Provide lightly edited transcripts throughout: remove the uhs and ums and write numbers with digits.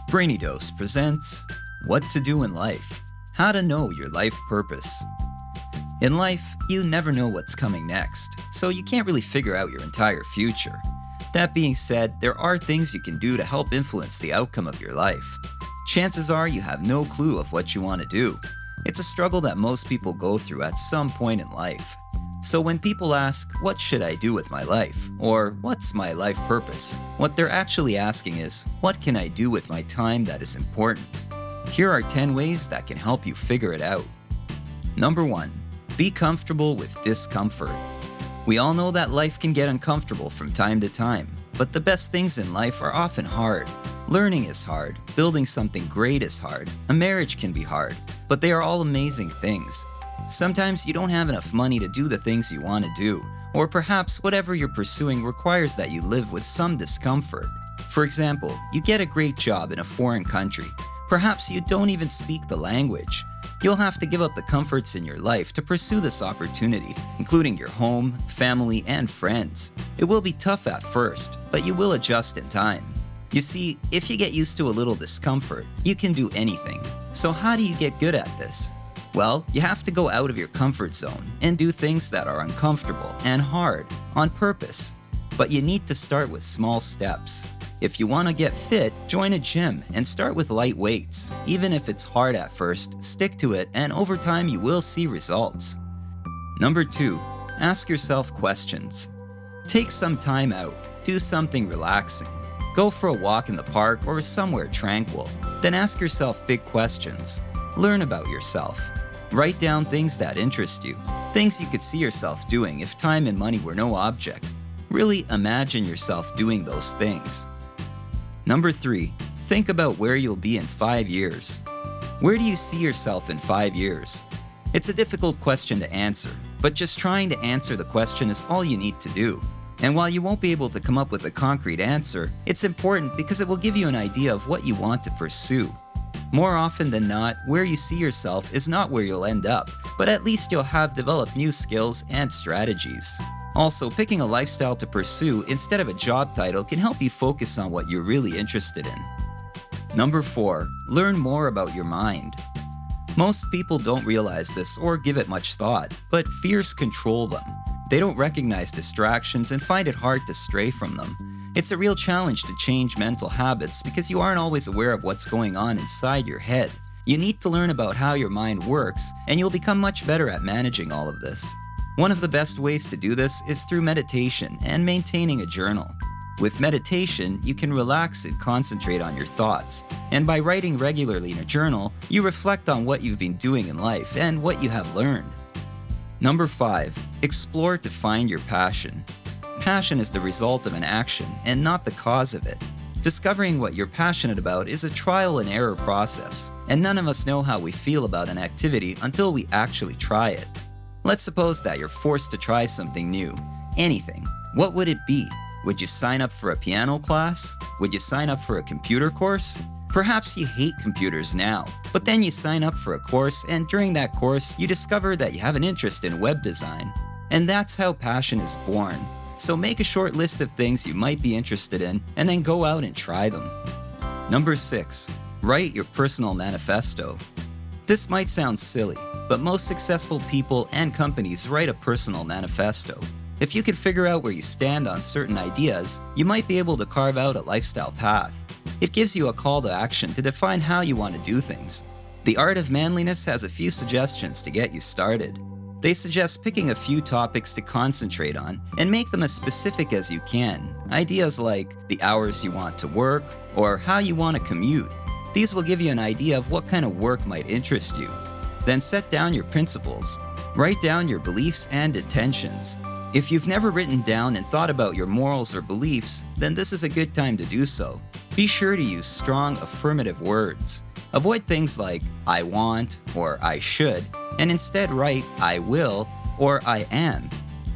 Brainy Dose presents What to Do in Life, How to Know Your Life Purpose. In life, you never know what's coming next, so you can't really figure out your entire future. That being said, there are things you can do to help influence the outcome of your life. Chances are you have no clue of what you want to do. It's a struggle that most people go through at some point in life. So when people ask, what should I do with my life? Or what's my life purpose? What they're actually asking is, what can I do with my time that is important? Here are 10 ways that can help you figure it out. Number 1. Be comfortable with discomfort. We all know that life can get uncomfortable from time to time, but the best things in life are often hard. Learning is hard, building something great is hard, a marriage can be hard, but they are all amazing things. Sometimes you don't have enough money to do the things you want to do, or perhaps whatever you're pursuing requires that you live with some discomfort. For example, you get a great job in a foreign country. Perhaps you don't even speak the language. You'll have to give up the comforts in your life to pursue this opportunity, including your home, family, and friends. It will be tough at first, but you will adjust in time. You see, if you get used to a little discomfort, you can do anything. So how do you get good at this? Well, you have to go out of your comfort zone and do things that are uncomfortable and hard on purpose. But you need to start with small steps. If you want to get fit, join a gym and start with light weights. Even if it's hard at first, stick to it and over time you will see results. Number 2. Ask yourself questions. Take some time out. Do something relaxing. Go for a walk in the park or somewhere tranquil. Then ask yourself big questions. Learn about yourself. Write down things that interest you, things you could see yourself doing if time and money were no object. Really imagine yourself doing those things. Number 3. Think about where you'll be in 5 years. Where do you see yourself in 5 years? It's a difficult question to answer, but just trying to answer the question is all you need to do. And while you won't be able to come up with a concrete answer, it's important because it will give you an idea of what you want to pursue. More often than not, where you see yourself is not where you'll end up, but at least you'll have developed new skills and strategies. Also, picking a lifestyle to pursue instead of a job title can help you focus on what you're really interested in. Number 4. Learn more about your mind. Most people don't realize this or give it much thought, but fears control them. They don't recognize distractions and find it hard to stray from them. It's a real challenge to change mental habits because you aren't always aware of what's going on inside your head. You need to learn about how your mind works, and you'll become much better at managing all of this. One of the best ways to do this is through meditation and maintaining a journal. With meditation, you can relax and concentrate on your thoughts, and by writing regularly in a journal, you reflect on what you've been doing in life and what you have learned. Number 5. Explore to find your passion. Passion is the result of an action and not the cause of it. Discovering what you're passionate about is a trial and error process, and none of us know how we feel about an activity until we actually try it. Let's suppose that you're forced to try something new. Anything. What would it be? Would you sign up for a piano class? Would you sign up for a computer course? Perhaps you hate computers now, but then you sign up for a course and during that course you discover that you have an interest in web design. And that's how passion is born. So make a short list of things you might be interested in and then go out and try them. Number 6. Write your personal manifesto. This might sound silly, but most successful people and companies write a personal manifesto. If you could figure out where you stand on certain ideas, you might be able to carve out a lifestyle path. It gives you a call to action to define how you want to do things. The Art of Manliness has a few suggestions to get you started. They suggest picking a few topics to concentrate on and make them as specific as you can. Ideas like the hours you want to work or how you want to commute. These will give you an idea of what kind of work might interest you. Then set down your principles. Write down your beliefs and intentions. If you've never written down and thought about your morals or beliefs, then this is a good time to do so. Be sure to use strong affirmative words. Avoid things like I want or I should, and instead write I will or I am.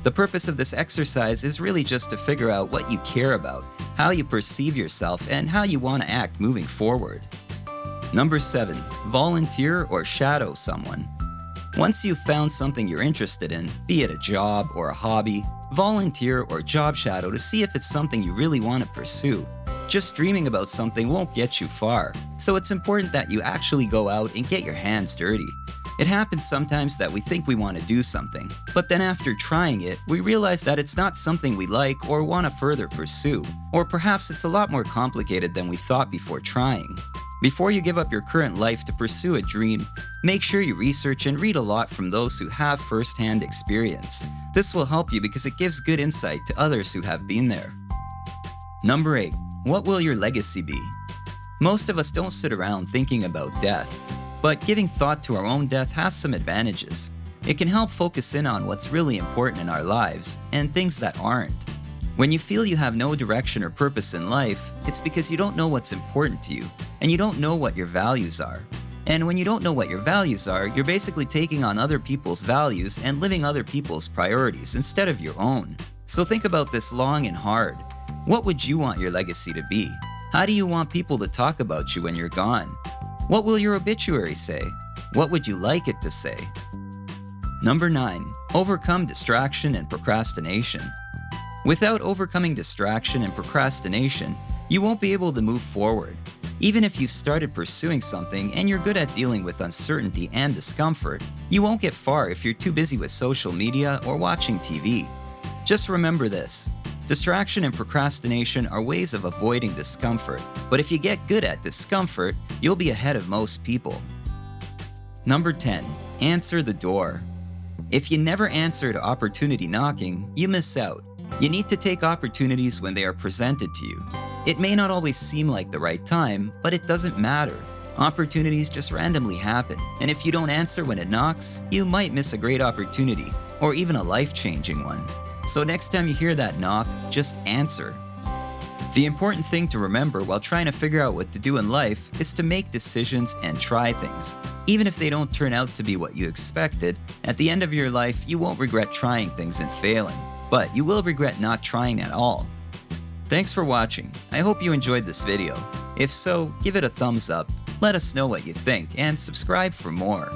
The purpose of this exercise is really just to figure out what you care about, how you perceive yourself, and how you want to act moving forward. Number 7. Volunteer or shadow someone. Once you've found something you're interested in, be it a job or a hobby, volunteer or job shadow to see if it's something you really want to pursue. Just dreaming about something won't get you far, so it's important that you actually go out and get your hands dirty. It happens sometimes that we think we want to do something, but then after trying it, we realize that it's not something we like or want to further pursue, or perhaps it's a lot more complicated than we thought before trying. Before you give up your current life to pursue a dream, make sure you research and read a lot from those who have first-hand experience. This will help you because it gives good insight to others who have been there. Number 8. What will your legacy be? Most of us don't sit around thinking about death, but giving thought to our own death has some advantages. It can help focus in on what's really important in our lives and things that aren't. When you feel you have no direction or purpose in life, it's because you don't know what's important to you, and you don't know what your values are. And when you don't know what your values are, you're basically taking on other people's values and living other people's priorities instead of your own. So think about this long and hard. What would you want your legacy to be? How do you want people to talk about you when you're gone? What will your obituary say? What would you like it to say? Number 9. Overcome distraction and procrastination. Without overcoming distraction and procrastination, you won't be able to move forward. Even if you started pursuing something and you're good at dealing with uncertainty and discomfort, you won't get far if you're too busy with social media or watching TV. Just remember this. Distraction and procrastination are ways of avoiding discomfort, but if you get good at discomfort, you'll be ahead of most people. Number 10. Answer the door. If you never answer to opportunity knocking, you miss out. You need to take opportunities when they are presented to you. It may not always seem like the right time, but it doesn't matter. Opportunities just randomly happen, and if you don't answer when it knocks, you might miss a great opportunity, or even a life-changing one. So next time you hear that knock, just answer. The important thing to remember while trying to figure out what to do in life is to make decisions and try things. Even if they don't turn out to be what you expected, at the end of your life you won't regret trying things and failing, but you will regret not trying at all. Thanks for watching. I hope you enjoyed this video. If so, give it a thumbs up, let us know what you think, and subscribe for more.